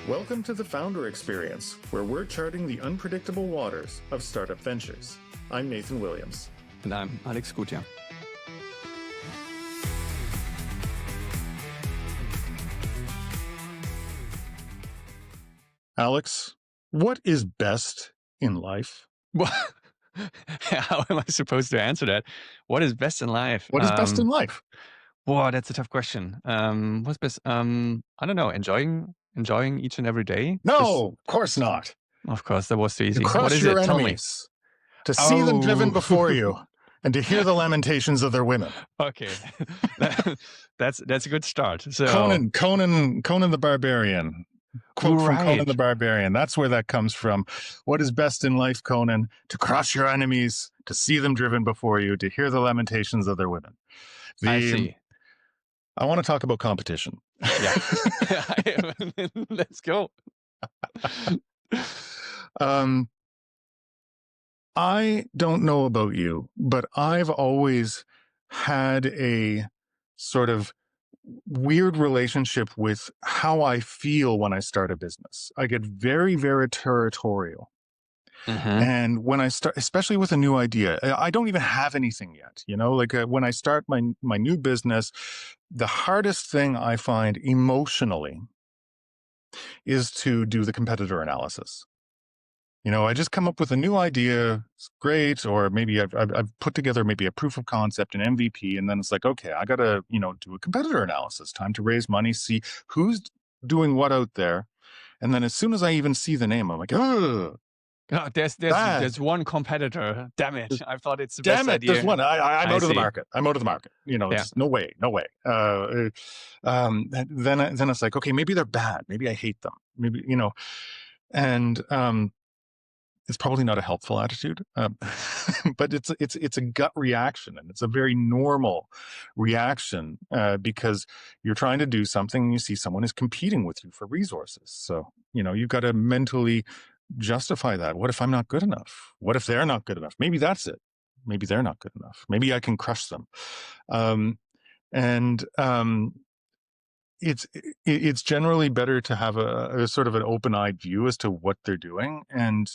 Welcome to the Founder Experience, where we're charting the unpredictable waters of startup ventures. I'm Nathan Williams. And I'm Alex Gutjahr. Alex, what is best in life? Well, how am I supposed to answer that? What is best in life? What is best in life? Wow, that's a tough question. What's best? I don't know. Enjoying each and every day. No, of course not. Of course, that was too easy. To crush What is your it? Tell me. enemies, to see them driven before you, and to hear the lamentations of their women. Okay, that's a good start. So Conan the Barbarian. Quote from Conan the Barbarian. That's where that comes from. What is best in life, Conan? To crush your enemies, to see them driven before you, to hear the lamentations of their women. I see. I want to talk about competition. Yeah. Let's go. I don't know about you, but I've always had a sort of weird relationship with how I feel when I start a business. I get very, very territorial. And when I start, especially with a new idea, I don't even have anything yet, when I start my new business, the hardest thing I find emotionally is to do the competitor analysis. I just come up with a new idea. It's great. Or maybe I've put together maybe a proof of concept, an MVP. And then it's like, okay, I got to, do a competitor analysis, time to raise money, see who's doing what out there. And then as soon as I even see the name, I'm like, oh, no, there's one competitor. Damn it! I thought it's the best idea. There's one. I'm out of the market. I'm out of the market. Just no way. Then it's like, okay, maybe they're bad. Maybe I hate them. Maybe and it's probably not a helpful attitude, but it's a gut reaction, and it's a very normal reaction because you're trying to do something and you see someone is competing with you for resources. So you've got to mentally justify that. What if I'm not good enough? What if they're not good enough? Maybe that's it. Maybe they're not good enough. Maybe I can crush them. It's generally better to have a sort of an open-eyed view as to what they're doing. And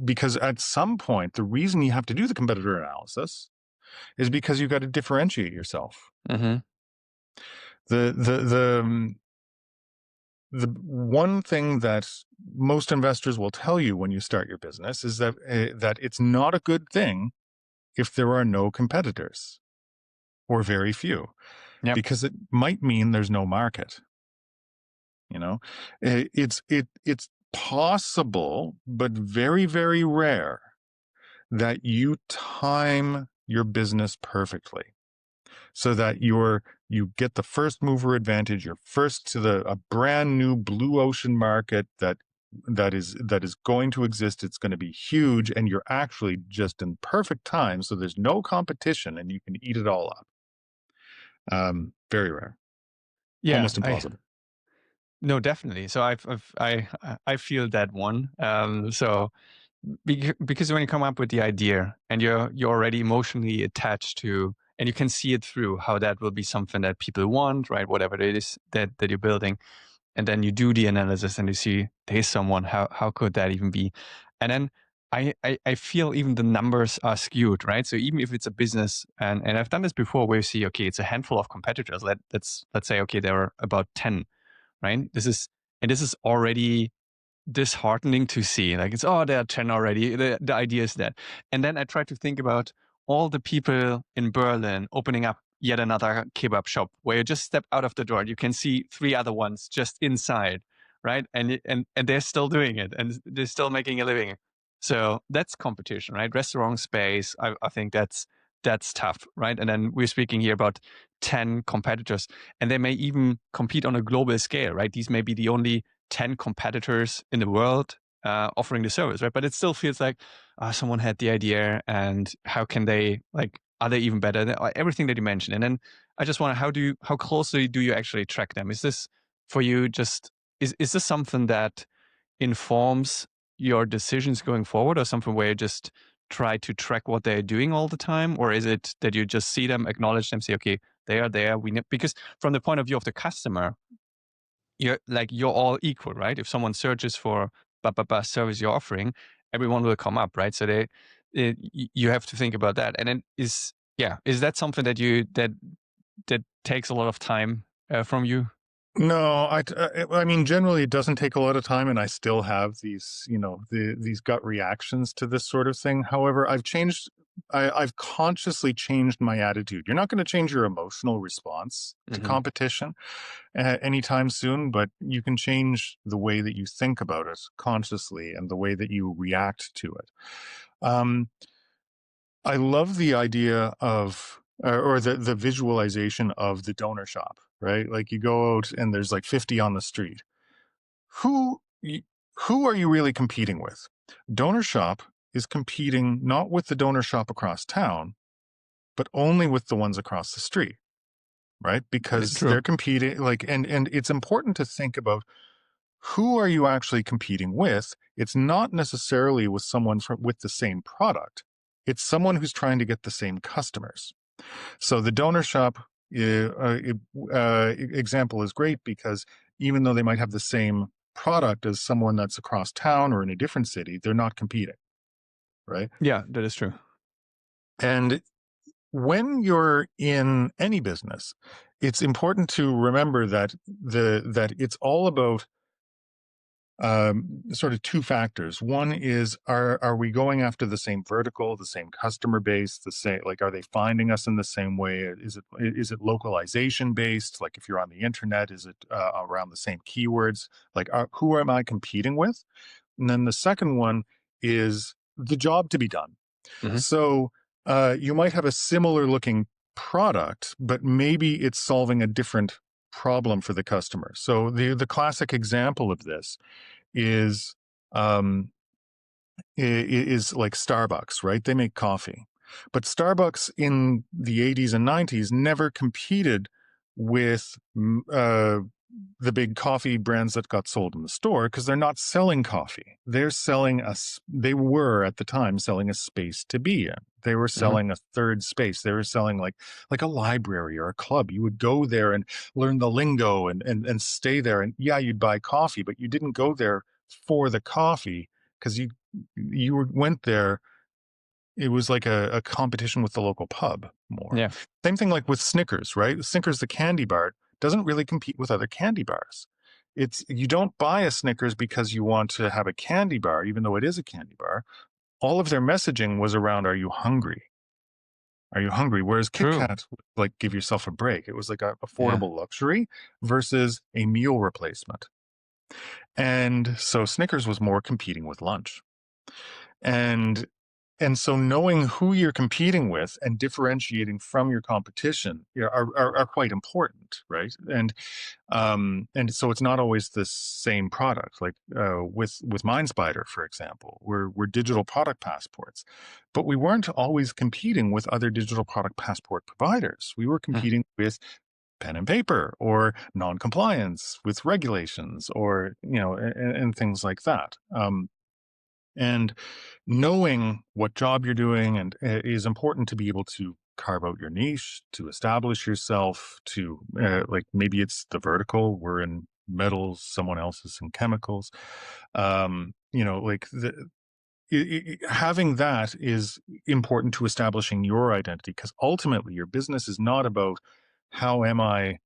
because at some point, the reason you have to do the competitor analysis is because you've got to differentiate yourself. The one thing that most investors will tell you when you start your business is that it's not a good thing if there are no competitors or very few, because it might mean there's no market. It's possible, but very, very rare that you time your business perfectly, so that you get the first mover advantage. You're first to a brand new blue ocean market that is going to exist. It's going to be huge, and you're actually just in perfect time, so there's no competition, and you can eat it all up. Very rare. Yeah, almost impossible. No, definitely. So I feel that one. Because when you come up with the idea and you're already emotionally attached to, and you can see it through how that will be something that people want, right? Whatever it is that you're building. And then you do the analysis and you see there's someone, how could that even be? And then I feel even the numbers are skewed, right? So even if it's a business, and I've done this before where you see, okay, it's a handful of competitors. Let's say, okay, there are about 10, right? This is already disheartening to see. Like there are 10 already. The idea is that. And then I try to think about all the people in Berlin opening up yet another kebab shop where you just step out of the door. You can see 3 other ones just inside, right? And they're still doing it and they're still making a living. So that's competition, right? Restaurant space. I think that's tough, right? And then we're speaking here about 10 competitors, and they may even compete on a global scale, right? These may be the only 10 competitors in the world offering the service, right? But it still feels like someone had the idea, and how can they, are they even better? Everything that you mentioned. And then I just wonder, how closely do you actually track them? Is this for you is this something that informs your decisions going forward, or something where you just try to track what they're doing all the time? Or is it that you just see them, acknowledge them, say, okay, they are there. Because from the point of view of the customer, you're all equal, right? If someone searches for service you're offering, everyone will come up, right? So you have to think about that. And then is that something that takes a lot of time from you? No, I mean, generally, it doesn't take a lot of time, and I still have these, these gut reactions to this sort of thing. However, I've consciously changed my attitude. You're not going to change your emotional response to Hmm. competition anytime soon, but you can change the way that you think about it consciously and the way that you react to it. Um, I love the idea of or the visualization of the donor shop, right? Like you go out and there's like 50 on the street. Who y- who are you really competing with? Donor shop is competing not with the donor shop across town, but only with the ones across the street, right? That is Because true. they're competing like and it's important to think about who are you actually competing with? It's not necessarily with someone with the same product. It's someone who's trying to get the same customers. So the donor shop example is great because even though they might have the same product as someone that's across town or in a different city, they're not competing, right? Yeah, that is true. And when you're in any business, it's important to remember that that it's all about sort of two factors. One is are we going after the same vertical, the same customer base, the same like are they finding us in the same way? Is it localization based? Like if you're on the internet, is it around the same keywords? Like who am I competing with? And then the second one is the job to be done. Hmm. So you might have a similar looking product, but maybe it's solving a different problem for the customer. So the classic example of this is um, is like Starbucks, right? They make coffee, but Starbucks in the 80s and 90s never competed with the big coffee brands that got sold in the store because they're not selling coffee. They were at the time selling a space to be in. They were Hmm. selling a third space. They were selling like a library or a club. You would go there and learn the lingo and stay there. And yeah, you'd buy coffee, but you didn't go there for the coffee because went there. It was like a competition with the local pub more. Yeah, Same thing like with Snickers, right? Snickers, the candy bar, doesn't really compete with other candy bars. It's you don't buy a Snickers because you want to have a candy bar, even though it is a candy bar. All of their messaging was around, "Are you hungry? Are you hungry?" Whereas Kit true. Kat, like, give yourself a break. It was like a Yeah. affordable luxury versus a meal replacement. And so Snickers was more competing with lunch. And and so knowing who you're competing with and differentiating from your competition are quite important, right? And so it's not always the same product. Like with MindSpider, for example, we're digital product passports, but we weren't always competing with other digital product passport providers. We were Mm. competing with pen and paper or non-compliance with regulations or and things like that. And knowing what job you're doing and is important to be able to carve out your niche, to establish yourself, to like maybe it's the vertical, we're in metals, someone else is in chemicals. Like having that is important to establishing your identity because ultimately your business is not about how am I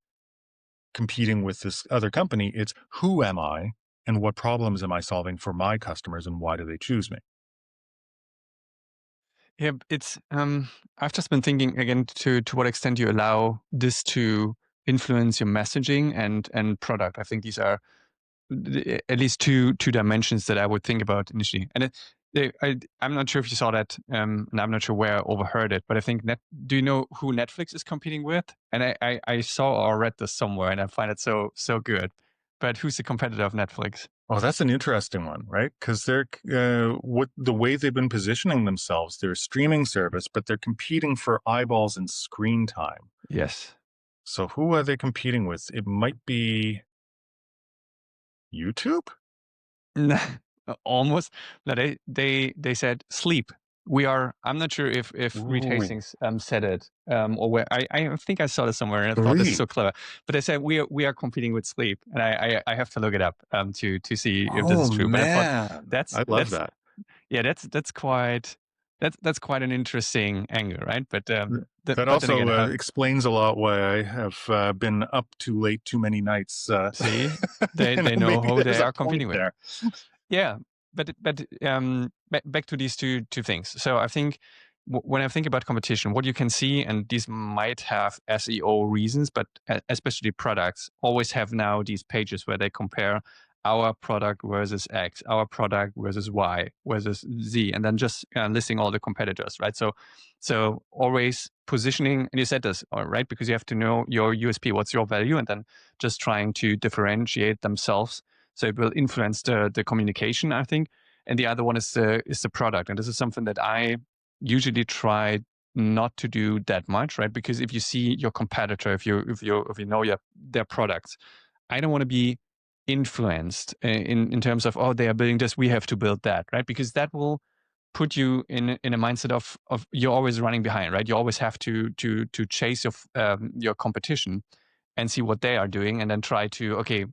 competing with this other company. It's who am I and what problems am I solving for my customers and why do they choose me? Yeah, it's I've just been thinking again to what extent you allow this to influence your messaging and product. I think these are at least two dimensions that I would think about initially. And I'm not sure if you saw that, and I'm not sure where I overheard it, but I think do you know who Netflix is competing with? And I saw or read this somewhere, and I find it so good. But who's the competitor of Netflix? Oh, that's an interesting one, right? Because they're what the way they've been positioning themselves. They're a streaming service, but they're competing for eyeballs and screen time. Yes. So who are they competing with? It might be YouTube. Almost. No, they said sleep. I'm not sure if Reed Ooh, Hastings said it, or where I think I saw this somewhere, and I thought this is so sleep. clever. But they said we are competing with sleep, and I have to look it up to see if this Oh is true. But I thought man, that's I love that's that. yeah, that's quite an interesting angle, right? But That but then again, also how explains a lot why I have been up too late too many nights. see they know Maybe who they there's a are point competing with. there. Yeah, but back to these two things. So I think when I think about competition, what you can see, and these might have SEO reasons, but especially products always have now these pages where they compare our product versus X, our product versus Y versus Z, and then just listing all the competitors, right? So always positioning, and you said this, all right, because you have to know your USP, what's your value, and then just trying to differentiate themselves so it will influence the communication, I think. And the other one is the product, and this is something that I usually try not to do that much, right? Because if you see your competitor, if you know their products, I don't want to be influenced in terms of, oh, they are building this, we have to build that, right? Because that will put you in a mindset of you're always running behind, right? You always have to chase your competition and see what they are doing, and then try to, okay,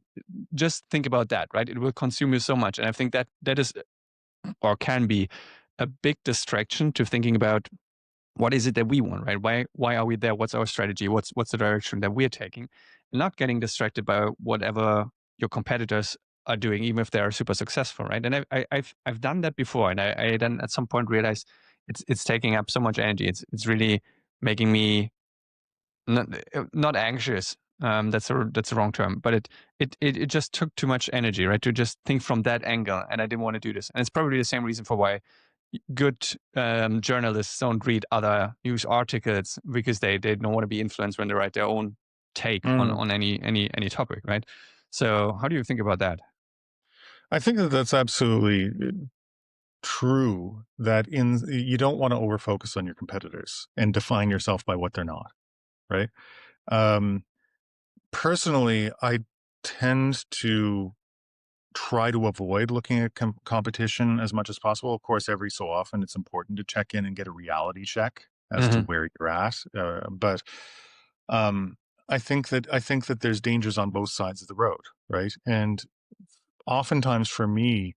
just think about that, right? It will consume you so much, and I think that is or can be a big distraction to thinking about what is it that we want, right? Why are we there? What's our strategy? What's the direction that we're taking? And not getting distracted by whatever your competitors are doing, even if they are super successful, right? And I've done that before, and I then at some point realized it's taking up so much energy. It's really making me not anxious. That's the wrong term, but it just took too much energy, right? To just think from that angle, and I didn't want to do this. And it's probably the same reason for why good journalists don't read other news articles, because they don't want to be influenced when they write their own take Mm. on any topic, right? So how do you think about that? I think that that's absolutely true. That you don't want to overfocus on your competitors and define yourself by what they're not. Right. Um, Personally, I tend to try to avoid looking at competition as much as possible. Of course, every so often it's important to check in and get a reality check as to Hmm. where you're at. But um, I think that there's dangers on both sides of the road, right? And oftentimes for me,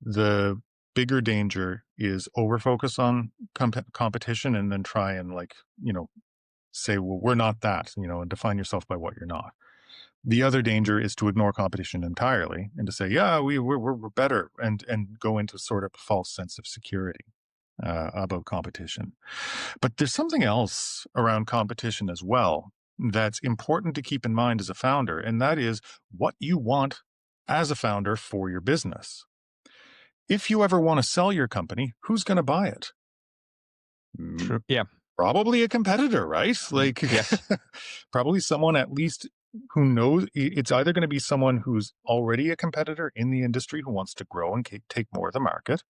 the bigger danger is over focus on competition and then try and say, well, we're not that, and define yourself by what you're not. The other danger is to ignore competition entirely and to say, yeah, we're better, and go into sort of a false sense of security about competition. But there's something else around competition as well that's important to keep in mind as a founder, and that is what you want as a founder for your business. If you ever want to sell your company, who's going to buy it? True. Yeah. Probably a competitor, right? Like Yes. probably someone at least who knows. It's either going to be someone who's already a competitor in the industry who wants to grow and take more of the market,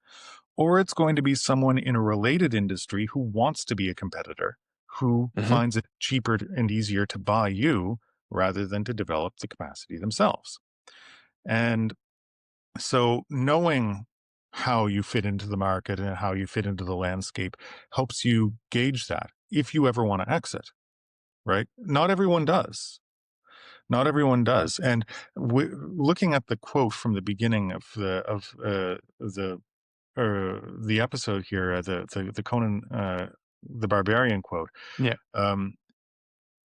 or it's going to be someone in a related industry who wants to be a competitor, who Hmm. finds it cheaper and easier to buy you rather than to develop the capacity themselves. And so knowing how you fit into the market and how you fit into the landscape helps you gauge that if you ever want to exit, right? Not everyone does. Not everyone does. And looking at the quote from the beginning of the episode here, the Conan the Barbarian quote, Yeah. um,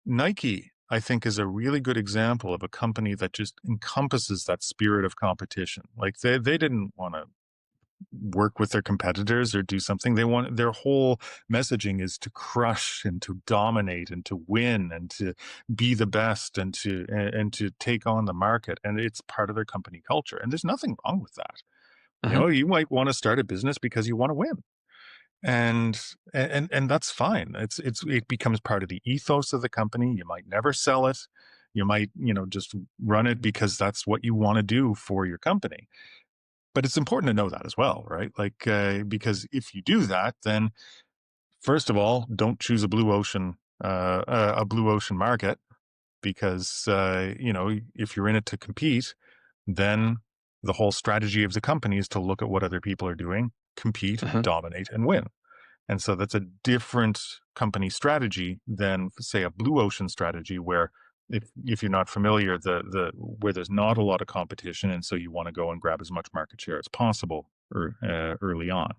Nike, I think, is a really good example of a company that just encompasses that spirit of competition. Like they didn't want to work with their competitors or do something. They want their whole messaging is to crush and to dominate and to win and to be the best and to take on the market. And it's part of their company culture. And there's nothing wrong with that. Hmm. You might want to start a business because you want to win. And that's fine. It becomes part of the ethos of the company. You might never sell it. You might, just run it because that's what you want to do for your company. But it's important to know that as well, right? Like, because if you do that, then first of all, don't choose a blue ocean market, because if you're in it to compete, then the whole strategy of the company is to look at what other people are doing, compete, Hmm. dominate, and win. And so that's a different company strategy than, say, a blue ocean strategy, where if you're not familiar, where there's not a lot of competition, and so you want to go and grab as much market share as possible early on.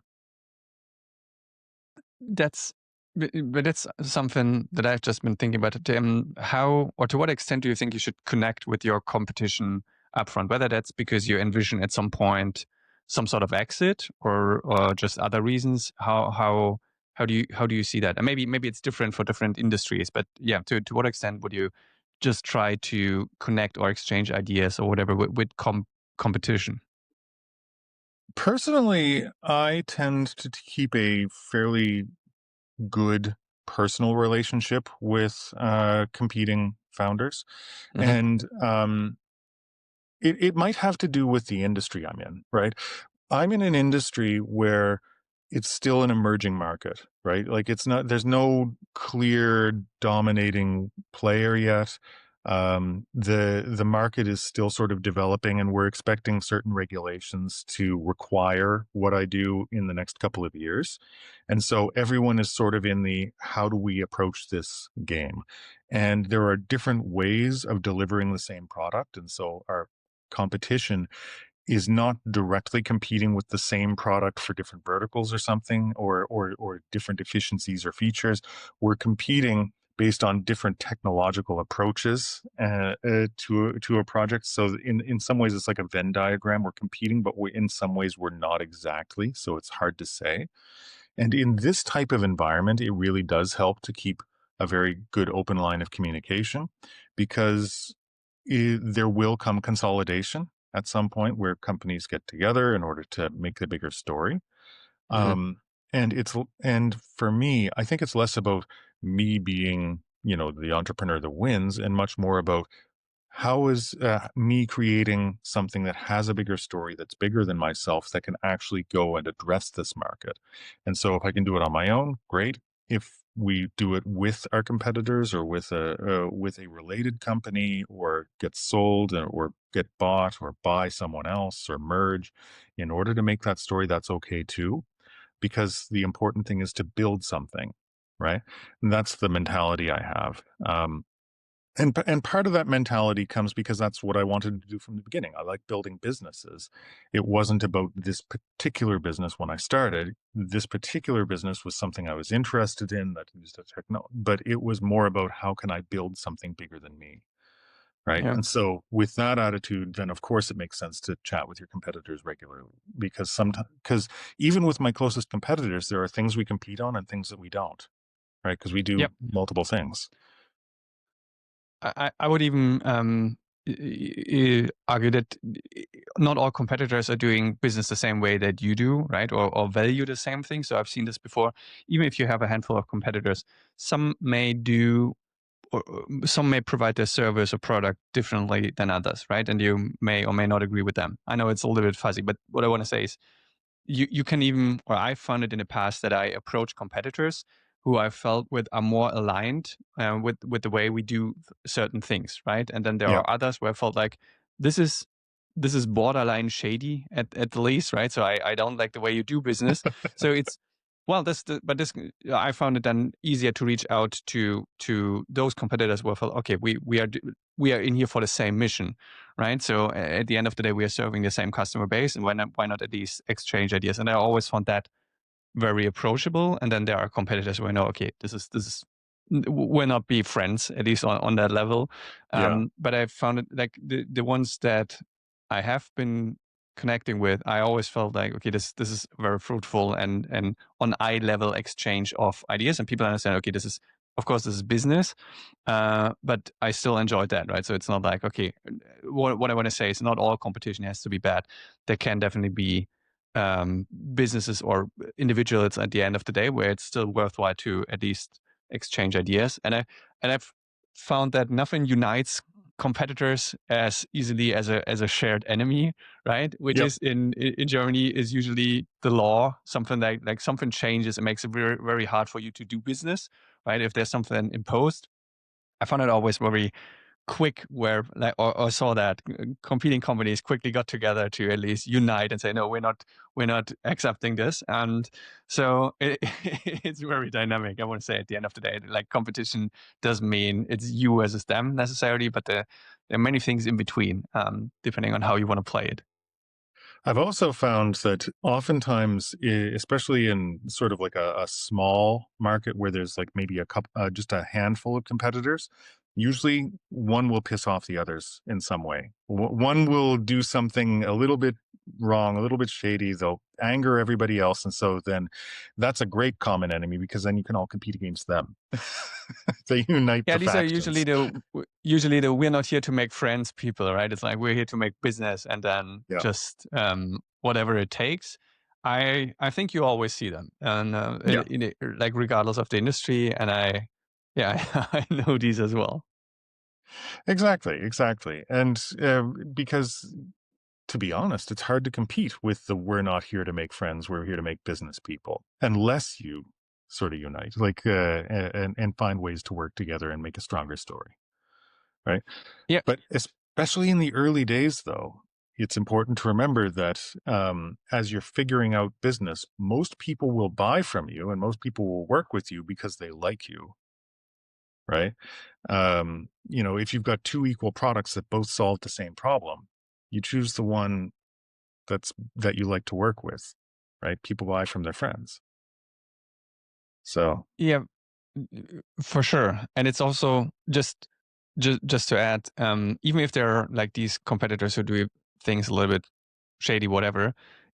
That's but that's something that I've just been thinking about. How or to what extent do you think you should connect with your competition upfront? Whether that's because you envision at some point some sort of exit, or just other reasons. How do you see that? And maybe it's different for different industries. But yeah, to what extent would you just try to connect or exchange ideas or whatever with competition? Personally, I tend to keep a fairly good personal relationship with competing founders, Hmm. and it might have to do with the industry I'm in, right? I'm in an industry where it's still an emerging market, right? Like, it's not, there's no clear dominating player yet. The market is still sort of developing, and we're expecting certain regulations to require what I do in the next couple of years. And so everyone is sort of in the, how do we approach this game? And there are different ways of delivering the same product. And so our competition is not directly competing with the same product for different verticals or something, or different efficiencies or features. We're competing based on different technological approaches to a project. So in some ways, it's like a Venn diagram. We're competing, but in some ways we're not exactly. So it's hard to say. And in this type of environment, it really does help to keep a very good open line of communication, because there will come consolidation at some point where companies get together in order to make the bigger story. Hmm. Um, and for me, I think it's less about me being, the entrepreneur that wins, and much more about how is me creating something that has a bigger story, that's bigger than myself, that can actually go and address this market. And so if I can do it on my own, great. If we do it with our competitors, or with a related company, or get sold, or get bought, or buy someone else, or merge, in order to make that story, that's okay too, because the important thing is to build something, right? And that's the mentality I have. And part of that mentality comes because that's what I wanted to do from the beginning. I like building businesses. It wasn't about this particular business when I started. This particular business was something I was interested in, that used a technology, but it was more about, how can I build something bigger than me, right? Yeah. And so with that attitude, then of course it makes sense to chat with your competitors regularly, because even with my closest competitors, there are things we compete on and things that we don't, right? Because we do Yep. multiple things. I would even argue that not all competitors are doing business the same way that you do, right? Or value the same thing. So I've seen this before. Even if you have a handful of competitors, some may do, or some may provide their service or product differently than others, right? And you may or may not agree with them. I know it's a little bit fuzzy, but what I want to say is, you can even, or I found it in the past that I approach competitors who I felt with are more aligned with the way we do certain things, right? And then there Yeah. are others where I felt like this is this is borderline shady at the least, right? So I don't like the way you do business. So it's, well, but this, I found it then easier to reach out to those competitors where I felt, okay, we are in here for the same mission, right? So at the end of the day, we are serving the same customer base, and why not at least exchange ideas? And I always found that very approachable. And then there are competitors where I know, okay, this is we'll not be friends, at least on that level. Yeah. But I found it like the ones that I have been connecting with, I always felt like, okay, this is very fruitful and on eye level exchange of ideas, and people understand, okay, this is business, but I still enjoyed that, right? So it's not like, okay, what I want to say is, not all competition has to be bad. There can definitely be businesses or individuals at the end of the day where it's still worthwhile to at least exchange ideas. And I've found that nothing unites competitors as easily as a shared enemy, right? Which Yep. is in Germany is usually the law. Something like something changes, it makes it very very hard for you to do business, right? If there's something imposed. I found it always very quick where like or saw that competing companies quickly got together to at least unite and say no, we're not accepting this. And so it's very dynamic. I want to say at the end of the day, like competition doesn't mean it's you versus them necessarily, but there are many things in between, depending on how you want to play it. I've also found that oftentimes, especially in sort of like a small market where there's like maybe a couple, just a handful of competitors, usually one will piss off the others in some way. One will do something a little bit wrong, a little bit shady. They'll anger everybody else. And so then that's a great common enemy because then you can all compete against them. They unite Yeah, the these are factions. usually the we're not here to make friends people, right? It's like we're here to make business and then Yeah. just whatever it takes. I think you always see them, and Yeah. like regardless of the industry. And yeah, I know these as well. Exactly. Exactly. And because to be honest, it's hard to compete with the we're not here to make friends, we're here to make business people, unless you sort of unite, like, and find ways to work together and make a stronger story, right? Yeah, But especially in the early days, though, it's important to remember that as you're figuring out business, most people will buy from you and most people will work with you because they like you, right? If you've got two equal products that both solve the same problem, you choose the one that you like to work with, right? People buy from their friends. So yeah, for sure. And it's also just to add, even if there are like these competitors who do things a little bit shady, whatever,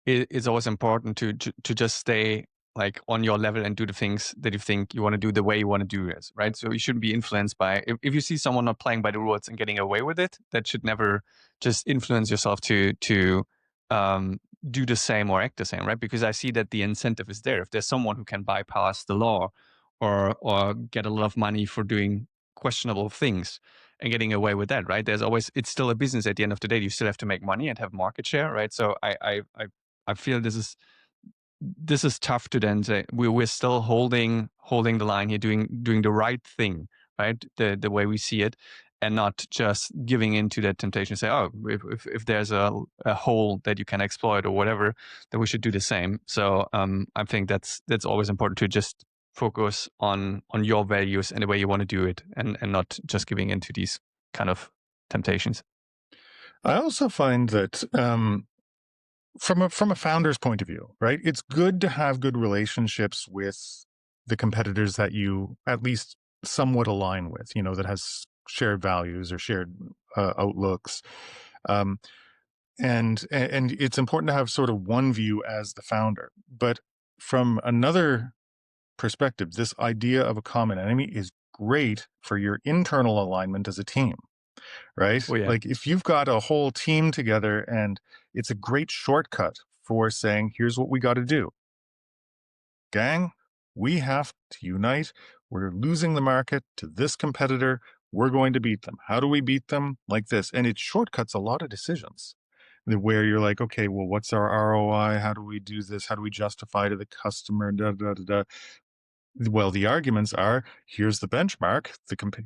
it's always important to just stay like on your level and do the things that you think you want to do the way you want to do it, right? So you shouldn't be influenced by if you see someone not playing by the rules and getting away with it, that should never just influence yourself to um, do the same or act the same, right? Because I see that the incentive is there. If there's someone who can bypass the law or get a lot of money for doing questionable things and getting away with that, right? There's always it's still a business at the end of the day. You still have to make money and have market share, right? So I feel this is tough to then say we're still holding the line here, doing the right thing, right? The way we see it, and not just giving into that temptation to say, oh, if there's a hole that you can exploit or whatever, then we should do the same. So I think that's always important to just focus on your values and the way you want to do it, and not just giving into these kind of temptations. I also find that from a founder's point of view, right? It's good to have good relationships with the competitors that you at least somewhat align with, that has shared values or shared outlooks. Um, and it's important to have sort of one view as the founder. But from another perspective, this idea of a common enemy is great for your internal alignment as a team, right? Oh yeah. Like if you've got a whole team together and it's a great shortcut for saying, here's what we got to do. Gang, we have to unite. We're losing the market to this competitor. We're going to beat them. How do we beat them? Like this. And it shortcuts a lot of decisions where you're like, okay, well, what's our ROI? How do we do this? How do we justify to the customer? Da, da, da, da. Well, the arguments are here's the benchmark,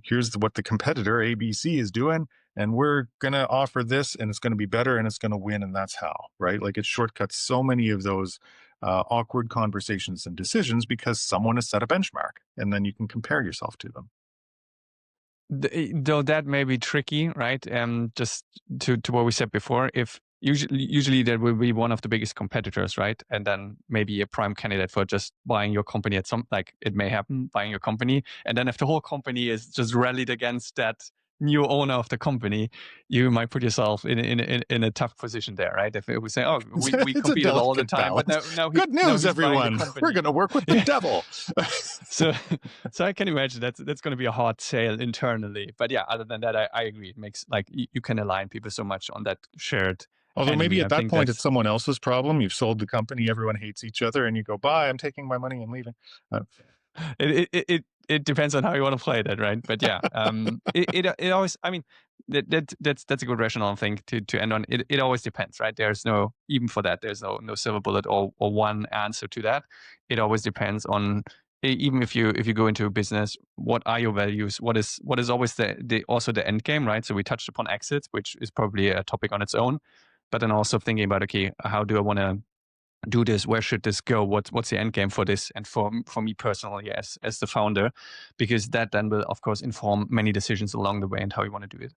here's what the competitor ABC is doing, and we're going to offer this, and it's going to be better, and it's going to win, and that's how, right? Like it shortcuts so many of those awkward conversations and decisions because someone has set a benchmark, and then you can compare yourself to them. Though that may be tricky, right? Just to what we said before, if usually that will be one of the biggest competitors, right? And then maybe a prime candidate for just buying your company at some like it may happen buying your company, and then if the whole company is just rallied against that new owner of the company, you might put yourself in a tough position there, right? If we say, oh, we It's a competed all the delicate time, but balance. now Good now news, he's buying the everyone. We're company. going to work with the Yeah. devil. So so I can imagine that's going to be a hard sale internally. But yeah, other than that, I agree. It makes like you can align people so much on that shared Although maybe enemy. I at that think point it's that's someone else's problem. You've sold the company, everyone hates each other, and you go, bye, I'm taking my money and leaving. Uh, it depends on how you want to play that, right? But yeah, it always. I mean, that's a good rational thing to end on. It always depends, right? There's no even for that. There's no silver bullet or one answer to that. It always depends on even if you go into a business, what are your values? What is always also the end game, right? So we touched upon exits, which is probably a topic on its own, but then also thinking about, okay, how do I want to do this? Where should this go? What's the end game for this? And for me personally, as the founder, because that then will of course inform many decisions along the way and how you want to do it.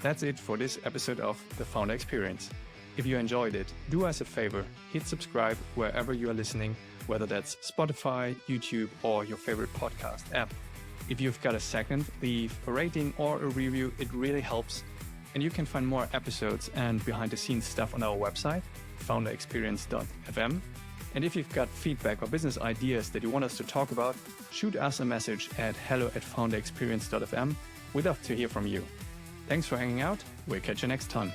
That's it for this episode of The Founder Experience. If you enjoyed it, do us a favor, hit subscribe wherever you are listening, whether that's Spotify, YouTube, or your favorite podcast app. If you've got a second, leave a rating or a review. It really helps. And you can find more episodes and behind the scenes stuff on our website, founderexperience.fm. And if you've got feedback or business ideas that you want us to talk about, shoot us a message at hello@founderexperience.fm. We'd love to hear from you. Thanks for hanging out. We'll catch you next time.